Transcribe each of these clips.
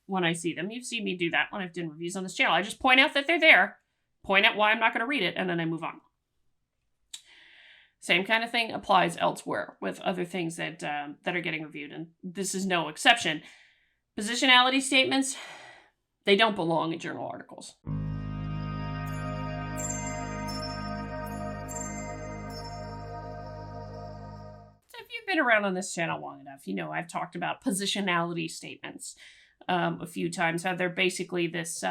when I see them. You've seen me do that when I've done reviews on this channel. I just point out that they're there, point out why I'm not going to read it, and then I move on. Same kind of thing applies elsewhere with other things that are getting reviewed, and this is no exception. Positionality statements, they don't belong in journal articles. So if you've been around on this channel long enough, you know I've talked about positionality statements a few times, how they're basically this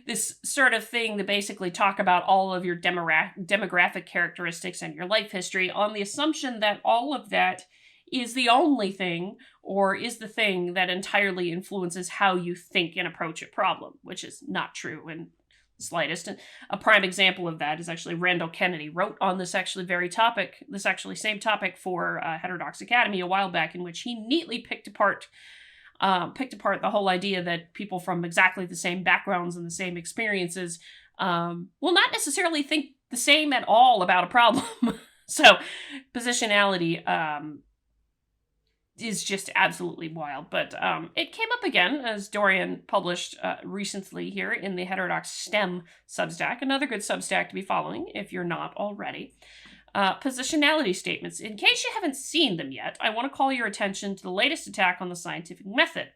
this sort of thing that basically talk about all of your demographic characteristics and your life history on the assumption that all of that is the only thing or is the thing that entirely influences how you think and approach a problem, which is not true in the slightest. And a prime example of that is actually Randall Kennedy wrote on this same topic for Heterodox Academy a while back, in which he neatly picked apart the whole idea that people from exactly the same backgrounds and the same experiences will not necessarily think the same at all about a problem. So positionality is just absolutely wild. But it came up again, as Dorian published recently here in the Heterodox STEM Substack, another good Substack to be following if you're not already. Positionality statements. In case you haven't seen them yet, I want to call your attention to the latest attack on the scientific method.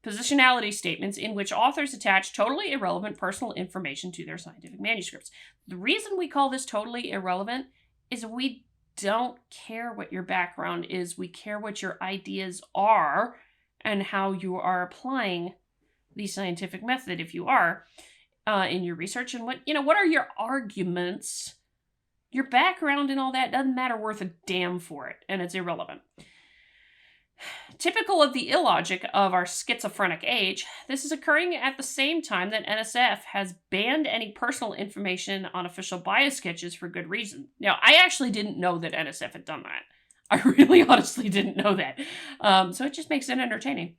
Positionality statements in which authors attach totally irrelevant personal information to their scientific manuscripts. The reason we call this totally irrelevant is we don't care what your background is. We care what your ideas are and how you are applying the scientific method, if you are, in your research, and what are your arguments. Your background and all that doesn't matter worth a damn for it, and it's irrelevant. Typical of the illogic of our schizophrenic age, this is occurring at the same time that NSF has banned any personal information on official bio sketches for good reason. Now, I actually didn't know that NSF had done that. I really honestly didn't know that. So it just makes it entertaining.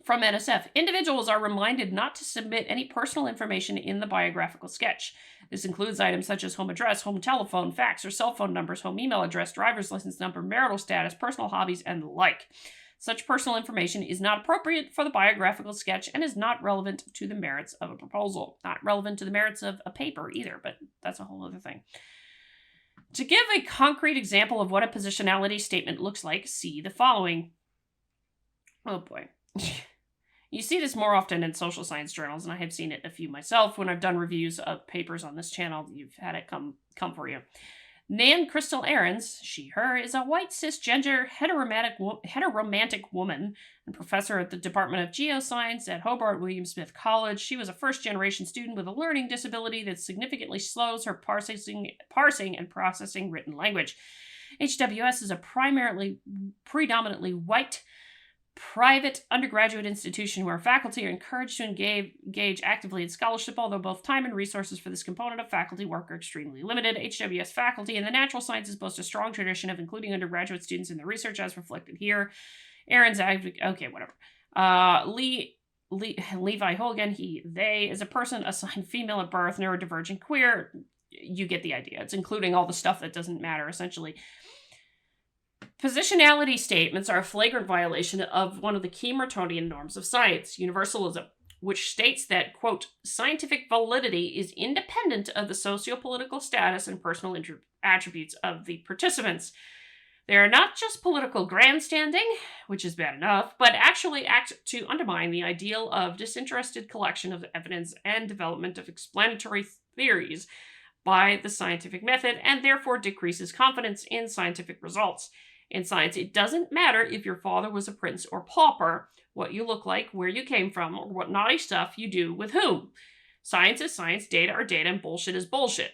From NSF, individuals are reminded not to submit any personal information in the biographical sketch. This includes items such as home address, home telephone, fax or cell phone numbers, home email address, driver's license number, marital status, personal hobbies, and the like. Such personal information is not appropriate for the biographical sketch and is not relevant to the merits of a proposal. Not relevant to the merits of a paper either, but that's a whole other thing. To give a concrete example of what a positionality statement looks like, see the following. Oh boy. You see this more often in social science journals, and I have seen it a few myself when I've done reviews of papers on this channel. You've had it come for you. Nan Crystal Ahrens, she, her, is a white cisgender heteromantic woman and professor at the Department of Geoscience at Hobart William Smith College. She was a first-generation student with a learning disability that significantly slows her parsing and processing written language. HWS is a predominantly white private undergraduate institution where faculty are encouraged to engage actively in scholarship, although both time and resources for this component of faculty work are extremely limited. HWS faculty in the natural sciences boast a strong tradition of including undergraduate students in their research, as reflected here. Aaron's okay, whatever. Levi Hogan, he, they, is a person assigned female at birth, neurodivergent, queer. You get the idea. It's including all the stuff that doesn't matter, essentially. Positionality statements are a flagrant violation of one of the key Mertonian norms of science, universalism, which states that, quote, scientific validity is independent of the socio-political status and personal attributes of the participants. They are not just political grandstanding, which is bad enough, but actually act to undermine the ideal of disinterested collection of evidence and development of explanatory theories by the scientific method, and therefore decreases confidence in scientific results. In science, it doesn't matter if your father was a prince or pauper, what you look like, where you came from, or what naughty stuff you do with whom. Science is science, data are data, and bullshit is bullshit.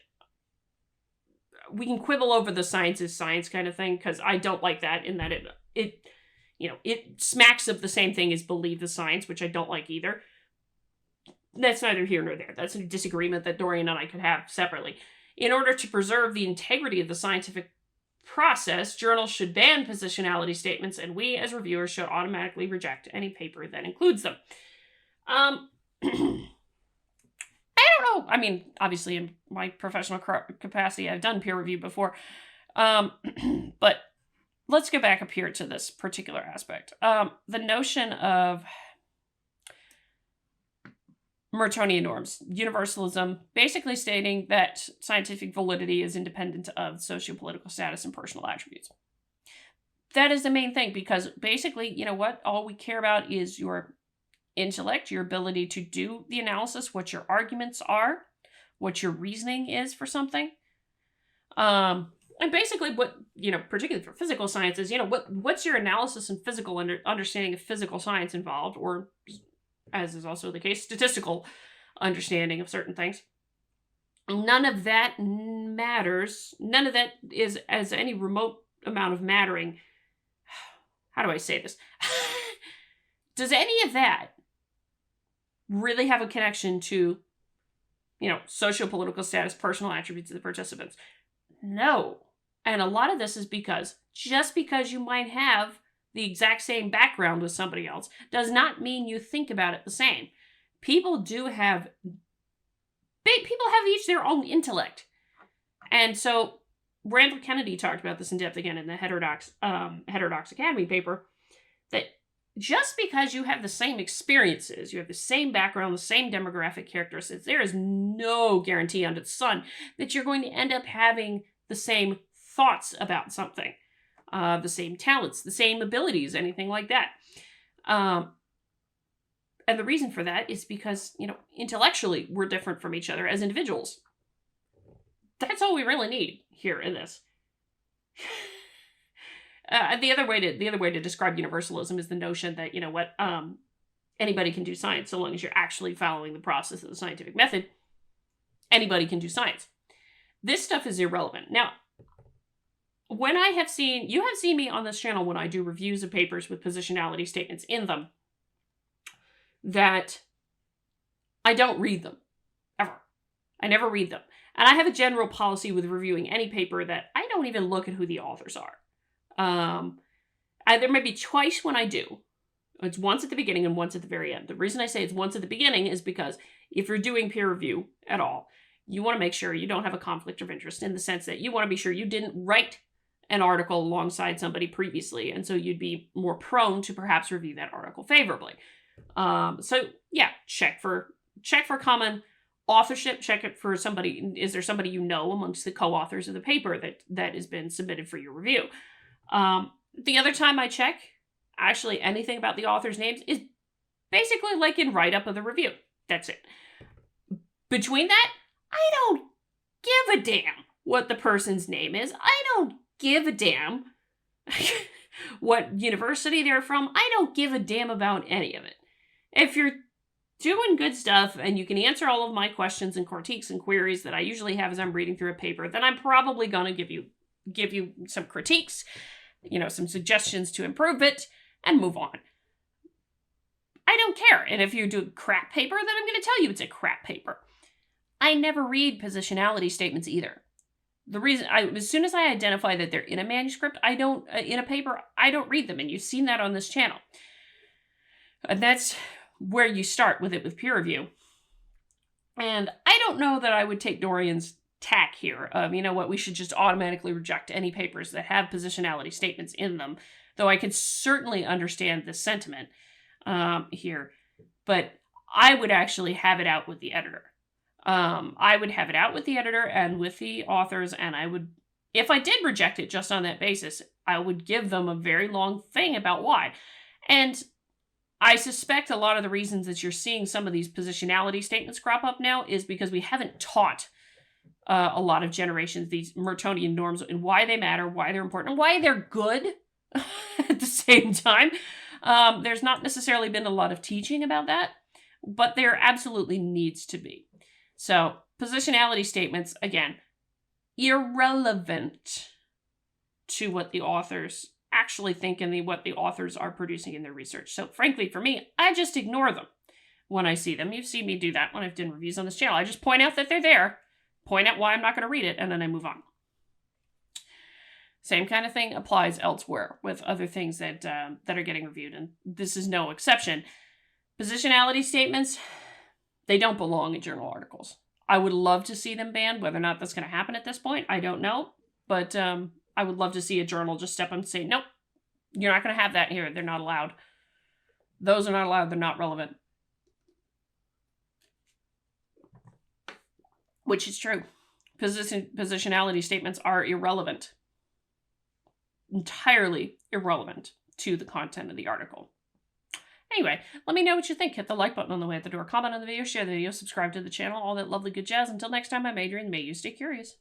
We can quibble over the science is science kind of thing, because I don't like that, in that it smacks of the same thing as believe the science, which I don't like either. That's neither here nor there. That's a disagreement that Dorian and I could have separately. In order to preserve the integrity of the scientific process, journals should ban positionality statements, and we as reviewers should automatically reject any paper that includes them. I don't know. I mean, obviously in my professional capacity, I've done peer review before. But let's go back up here to this particular aspect. The notion of Mertonian norms, universalism, basically stating that scientific validity is independent of sociopolitical status and personal attributes. That is the main thing, because basically, you know what? All we care about is your intellect, your ability to do the analysis, what your arguments are, what your reasoning is for something. And basically what, particularly for physical sciences, what's your analysis and physical understanding of physical science involved, or, as is also the case, statistical understanding of certain things. None of that matters. None of that is as any remote amount of mattering. How do I say this? Does any of that really have a connection to, socio-political status, personal attributes of the participants? No. And a lot of this is because just because you might have the exact same background with somebody else does not mean you think about it the same. People have each their own intellect. And so Randall Kennedy talked about this in depth again in the Heterodox Academy paper, that just because you have the same experiences, you have the same background, the same demographic characteristics, there is no guarantee under the sun that you're going to end up having the same thoughts about something, the same talents, the same abilities, anything like that. And the reason for that is because, intellectually, we're different from each other as individuals. That's all we really need here in this. The other way to describe universalism is the notion that, anybody can do science so long as you're actually following the process of the scientific method. Anybody can do science. This stuff is irrelevant. Now, you have seen me on this channel when I do reviews of papers with positionality statements in them, that I don't read them, ever. I never read them. And I have a general policy with reviewing any paper that I don't even look at who the authors are. There may be twice when I do. It's once at the beginning and once at the very end. The reason I say it's once at the beginning is because if you're doing peer review at all, you want to make sure you don't have a conflict of interest, in the sense that you want to be sure you didn't write an article alongside somebody previously, and so you'd be more prone to perhaps review that article favorably. Check for common authorship. Check it for somebody. Is there somebody amongst the co-authors of the paper that has been submitted for your review? The other time I check, actually anything about the author's names, is basically like in write-up of the review. That's it. Between that, I don't give a damn what the person's name is. I don't give a damn what university they're from. I don't give a damn about any of it. If you're doing good stuff and you can answer all of my questions and critiques and queries that I usually have as I'm reading through a paper, then I'm probably going to give you some critiques, some suggestions to improve it, and move on. I don't care. And if you do a crap paper, then I'm going to tell you it's a crap paper. I never read positionality statements either. The reason, as soon as I identify that they're in a manuscript, in a paper, I don't read them. And you've seen that on this channel. And that's where you start with it with peer review. And I don't know that I would take Dorian's tack here of, we should just automatically reject any papers that have positionality statements in them. Though I could certainly understand the sentiment here. But I would actually have it out with the editor. I would have it out with the editor and with the authors, and I would, if I did reject it just on that basis, I would give them a very long thing about why. And I suspect a lot of the reasons that you're seeing some of these positionality statements crop up now is because we haven't taught a lot of generations these Mertonian norms and why they matter, why they're important, and why they're good at the same time. There's not necessarily been a lot of teaching about that, but there absolutely needs to be. So, positionality statements, again, irrelevant to what the authors actually think and what the authors are producing in their research. So, frankly, for me, I just ignore them when I see them. You've seen me do that when I've done reviews on this channel. I just point out that they're there, point out why I'm not going to read it, and then I move on. Same kind of thing applies elsewhere with other things that are getting reviewed, and this is no exception. Positionality statements, they don't belong in journal articles. I would love to see them banned. Whether or not that's going to happen at this point, I don't know. But I would love to see a journal just step up and say, nope, you're not going to have that here. They're not allowed. Those are not allowed. They're not relevant. Which is true. Positionality statements are irrelevant. Entirely irrelevant to the content of the article. Anyway, let me know what you think. Hit the like button on the way out the door. Comment on the video, share the video, subscribe to the channel, all that lovely good jazz. Until next time, I'm Adrian. May you stay curious.